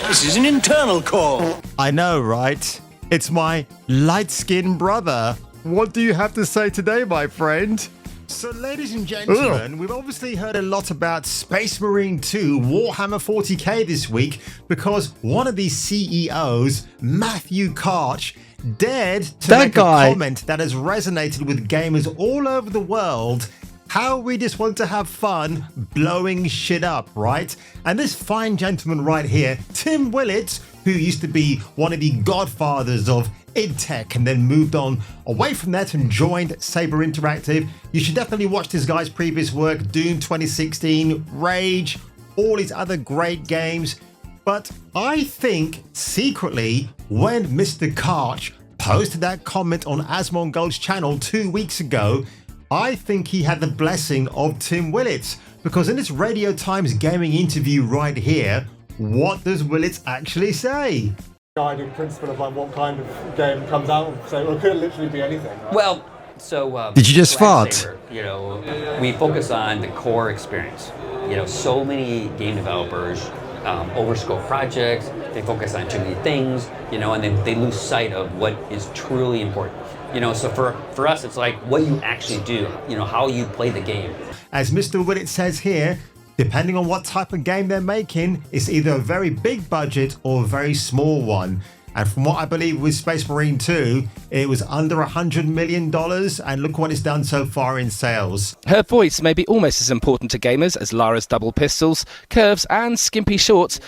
This is an internal call. I know, right? It's my light-skinned brother. What do you have to say today, my friend? So, ladies and gentlemen, we've obviously heard a lot about Space Marine 2 Warhammer 40k this week because one of the CEOs, Matthew Karch, dared to make a comment that has resonated with gamers all over the world. How we just want to have fun blowing shit up, right? And this fine gentleman right here, Tim Willits, who used to be one of the godfathers of id Tech and then moved on away from that and joined Saber Interactive. You should definitely watch this guy's previous work, Doom 2016, Rage, all his other great games. But I think secretly when Mr. Karch posted that comment on Asmongold's channel 2 weeks ago, I think he had the blessing of Tim Willits, because in this Radio Times gaming interview right here, what does Willits actually say? Guiding principle of like what kind of game comes out, so it could literally be anything. Right? Well, so did you just fart? Saber, you know, we focus on the core experience. You know, so many game developers overscope projects. They focus on too many things, you know, and then they lose sight of what is truly important. You know, so for us, it's like what you actually do, you know, how you play the game. As Mr. Willits says here, depending on what type of game they're making, it's either a very big budget or a very small one. And from what I believe with Space Marine 2, it was under $100 million, and look what it's done so far in sales. Her voice may be almost as important to gamers as Lara's double pistols, curves and skimpy shorts.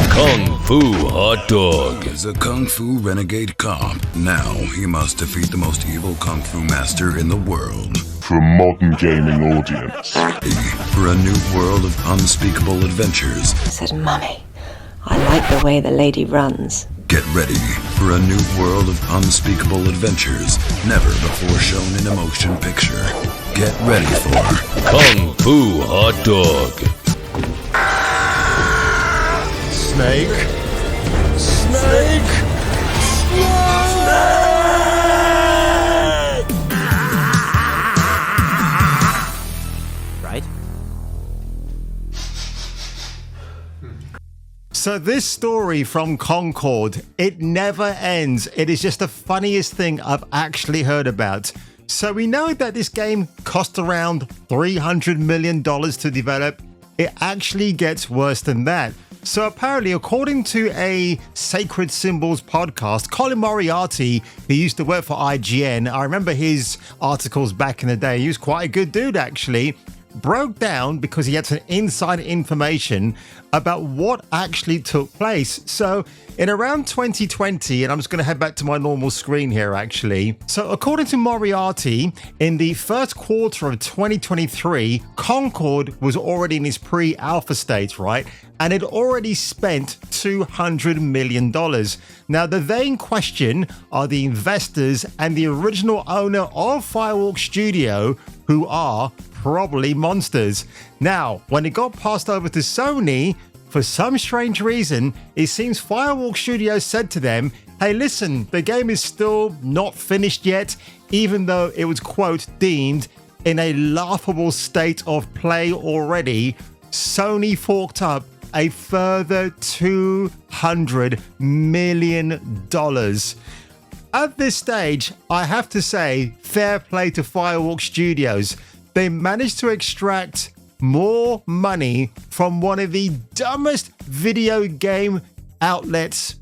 Kung Fu Hot Dog is a Kung Fu renegade cop. Now he must defeat the most evil Kung Fu master in the world. For a modern gaming audience. For a new world of unspeakable adventures. Said, Mummy, I like the way the lady runs. Get ready for a new world of unspeakable adventures, never before shown in a motion picture. Get ready for Kung Fu Hot Dog. Snake. Snake. Right? So this story from Concord, it never ends. It is just the funniest thing I've actually heard about. So we know that this game cost around $300 million to develop. It actually gets worse than that. So apparently, according to a Sacred Symbols podcast, Colin Moriarty, who used to work for IGN, I remember his articles back in the day, he was quite a good dude actually, broke down because he had some inside information about what actually took place. So in around 2020, and I'm just going to head back to my normal screen here actually. So according to Moriarty, in the first quarter of 2023, Concord was already in its pre-alpha state, right? And it already spent $200 million. Now, the they in question are the investors and the original owner of Firewalk Studio, who are probably monsters. Now, when it got passed over to Sony, for some strange reason, it seems Firewalk Studio said to them, hey, listen, the game is still not finished yet, even though it was, quote, deemed in a laughable state of play already. Sony forked up a further $200 million. At this stage, I have to say, fair play to Firewalk Studios. They managed to extract more money from one of the dumbest video game outlets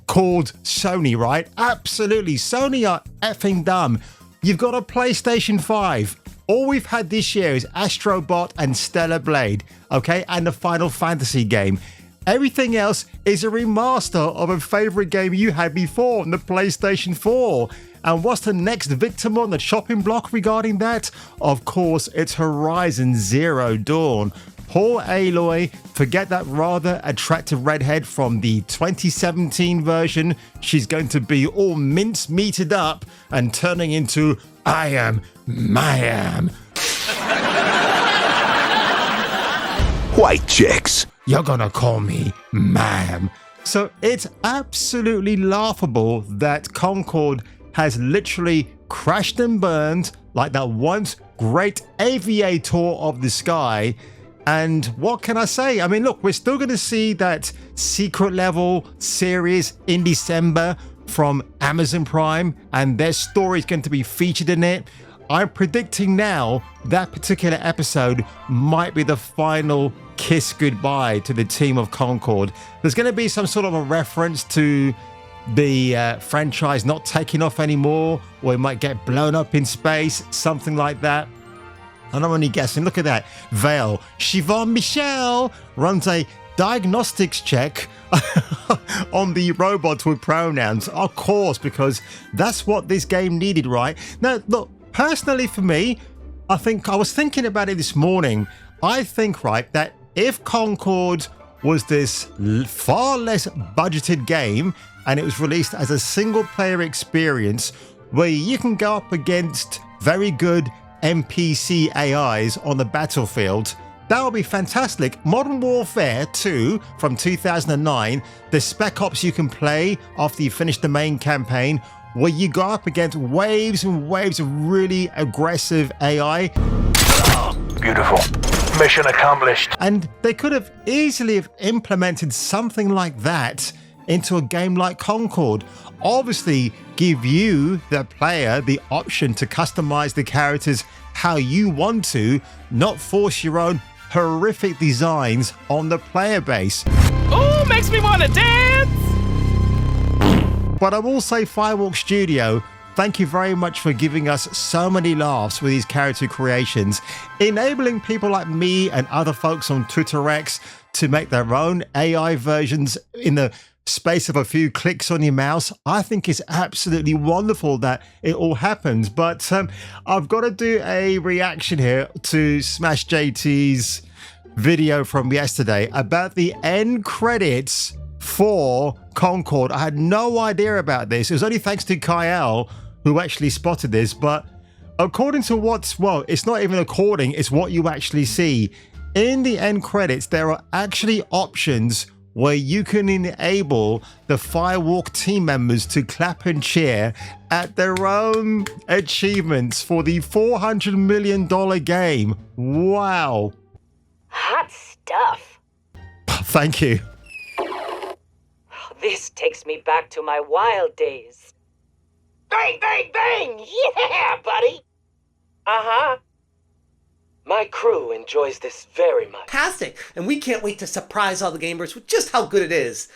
called Sony, right? Absolutely. Sony are effing dumb. You've got a PlayStation 5. All we've had this year is Astro Bot and Stellar Blade, okay? And the Final Fantasy game. Everything else is a remaster of a favorite game you had before on the PlayStation 4. And what's the next victim on the chopping block regarding that? Of course, it's Horizon Zero Dawn. Poor Aloy, forget that rather attractive redhead from the 2017 version. She's going to be all mince-meated up and turning into I am Mayam. White chicks. You're gonna call me ma'am. So it's absolutely laughable that Concord has literally crashed and burned like that once great aviator of the sky. And what can I say? I mean, look, we're still going to see that secret level series in December from Amazon Prime, and their story is going to be featured in it. I'm predicting now that particular episode might be the final kiss goodbye to the team of Concord. There's going to be some sort of a reference to the franchise not taking off anymore, or it might get blown up in space, something like that. And I'm only guessing. Look at that. Vale. Siobhan Michelle runs a diagnostics check on the robots with pronouns. Of course, because that's what this game needed, right? Now, look, personally for me, I was thinking about it this morning. I think, right, that if Concord was this far less budgeted game and it was released as a single player experience where you can go up against very good NPC AIs on the battlefield, that would be fantastic. Modern Warfare 2 from 2009, the Spec Ops you can play after you finish the main campaign, where you go up against waves and waves of really aggressive AI. Beautiful. Mission accomplished. And they could have easily have implemented something like that into a game like Concord. Obviously, give you, the player, the option to customize the characters how you want to, not force your own horrific designs on the player base. Oh, makes me want to dance! But I will say, Firewalk Studio, thank you very much for giving us so many laughs with these character creations, enabling people like me and other folks on Twitter X to make their own AI versions in the space of a few clicks on your mouse. I think it's absolutely wonderful that it all happens. But I've got to do a reaction here to Smash JT's video from yesterday about the end credits for Concord. I had no idea about this. It was only thanks to Kyle who actually spotted this, but according to it's not even according, it's what you actually see. In the end credits, there are actually options where you can enable the Firewalk team members to clap and cheer at their own achievements for the $400 million game. Wow. Hot stuff. Thank you. This takes me back to my wild days. Bang, bang, bang! Yeah, buddy! Uh-huh. My crew enjoys this very much. Fantastic, and we can't wait to surprise all the gamers with just how good it is.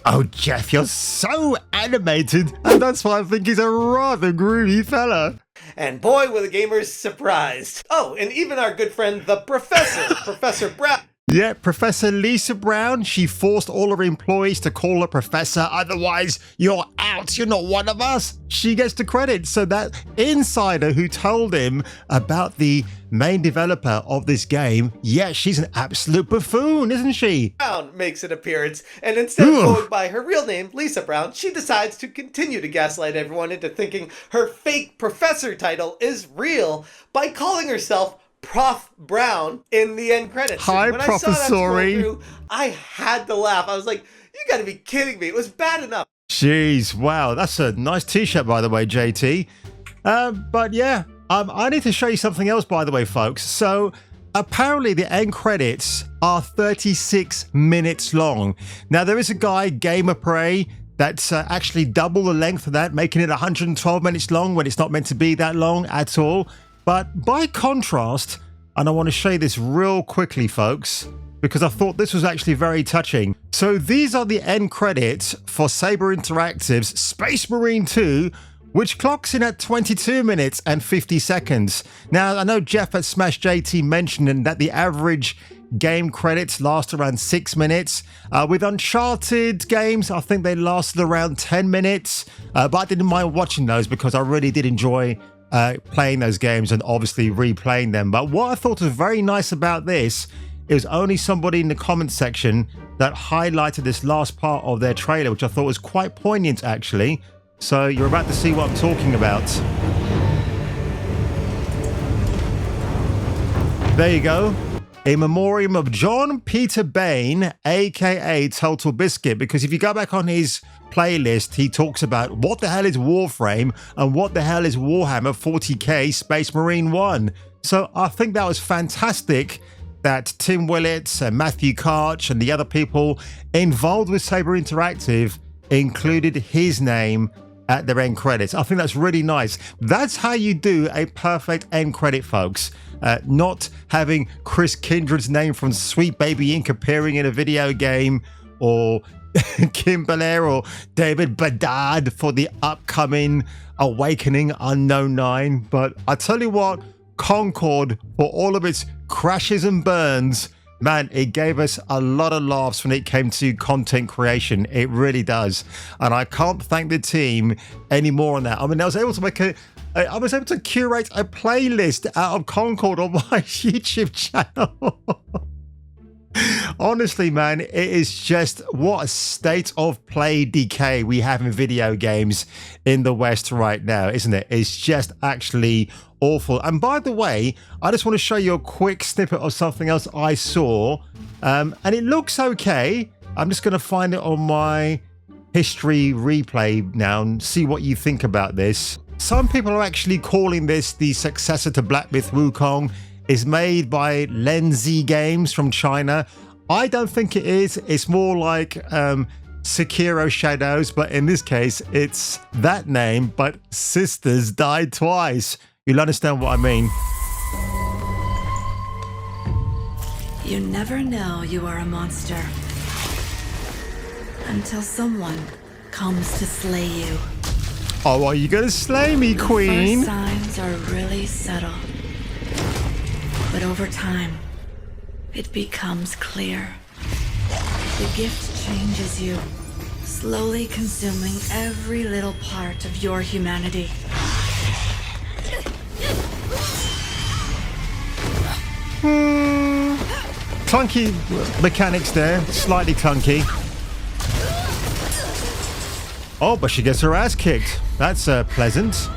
Oh, Jeff, you're so animated, and that's why I think he's a rather groovy fella. And boy, were the gamers surprised. Oh, and even our good friend, the Professor, Professor Brown. Yeah, Professor Lisa Brown, she forced all her employees to call her Professor, otherwise you're out, you're not one of us. She gets the credit. So that insider who told him about the main developer of this game, yeah, she's an absolute buffoon, isn't she? Brown makes an appearance, and instead of going by her real name, Lisa Brown, she decides to continue to gaslight everyone into thinking her fake professor title is real by calling herself Prof. Brown in the end credits. Hi, when I saw that scroll Professori. through, I had to laugh. I was like, you gotta be kidding me. It was bad enough. Jeez, wow, that's a nice t-shirt, by the way, JT. But yeah, I need to show you something else, by the way, folks. So apparently the end credits are 36 minutes long. Now, there is a guy, Gamer Prey, that's actually double the length of that, making it 112 minutes long when it's not meant to be that long at all. But by contrast, and I want to show you this real quickly, folks, because I thought this was actually very touching. So these are the end credits for Saber Interactive's Space Marine 2, which clocks in at 22 minutes and 50 seconds. Now, I know Jeff at Smash JT mentioned that the average game credits last around 6 minutes. With Uncharted games, I think they lasted around 10 minutes. But I didn't mind watching those because I really did enjoy playing those games and obviously replaying them. But what I thought was very nice about this is only somebody in the comment section that highlighted this last part of their trailer, which I thought was quite poignant actually. So you're about to see what I'm talking about. There you go. In memoriam of John Peter Bain, aka Total Biscuit, because if you go back on his playlist, he talks about what the hell is Warframe and what the hell is Warhammer 40k Space Marine 1. So I think that was fantastic that Tim Willits and Matthew Karch and the other people involved with Saber Interactive included his name at their end credits. I think that's really nice. That's how you do a perfect end credit, folks. Not having Chris Kindred's name from Sweet Baby Inc. appearing in a video game, or Kim Belair or David Bedard for the upcoming Awakening Unknown 9. But I tell you what, Concord, for all of its crashes and burns, man, it gave us a lot of laughs when it came to content creation. It really does. And I can't thank the team any more on that. I mean, I was able to curate a playlist out of Concord on my YouTube channel. Honestly, man, it is just what a state of play decay we have in video games in the West right now, isn't it? It's just actually awful. And by the way, I just want to show you a quick snippet of something else I saw, and it looks okay. I'm just going to find it on my history replay now and see what you think about this. Some people are actually calling this the successor to Black Myth Wukong. It's made by Lenzi Games from China. I don't think it is. It's more like Sekiro Shadows, but in this case, it's that name, but sisters died twice. You'll understand what I mean. You never know you are a monster until someone comes to slay you. Oh, are you gonna slay me, Queen? The first signs are really subtle, but over time, it becomes clear. The gift changes you, slowly consuming every little part of your humanity. Clunky mechanics there, slightly clunky. Oh, but she gets her ass kicked. That's pleasant.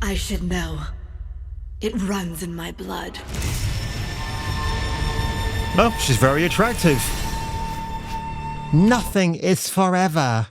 I should know. It runs in my blood. Well, she's very attractive. Nothing is forever.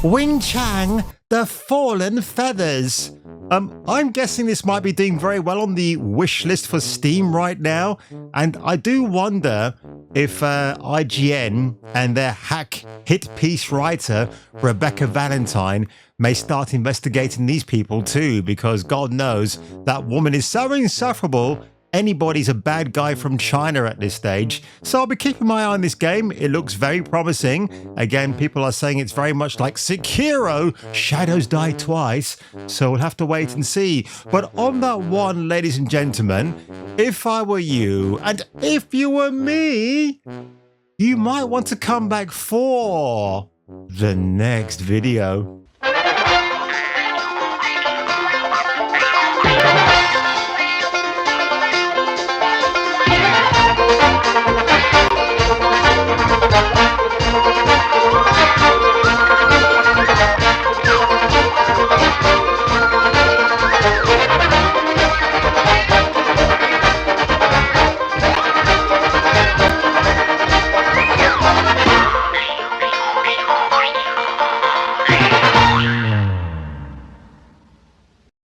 Wing Chang, the Fallen Feathers. I'm guessing this might be doing very well on the wish list for Steam right now, and I do wonder if IGN and their hack hit piece writer Rebecca Valentine may start investigating these people too, because God knows that woman is so insufferable. Anybody's a bad guy from China at this stage. So I'll be keeping my eye on this game. It looks very promising. Again, people are saying it's very much like Sekiro, Shadows Die Twice. So we'll have to wait and see. But on that one, ladies and gentlemen, if I were you, and if you were me, you might want to come back for the next video.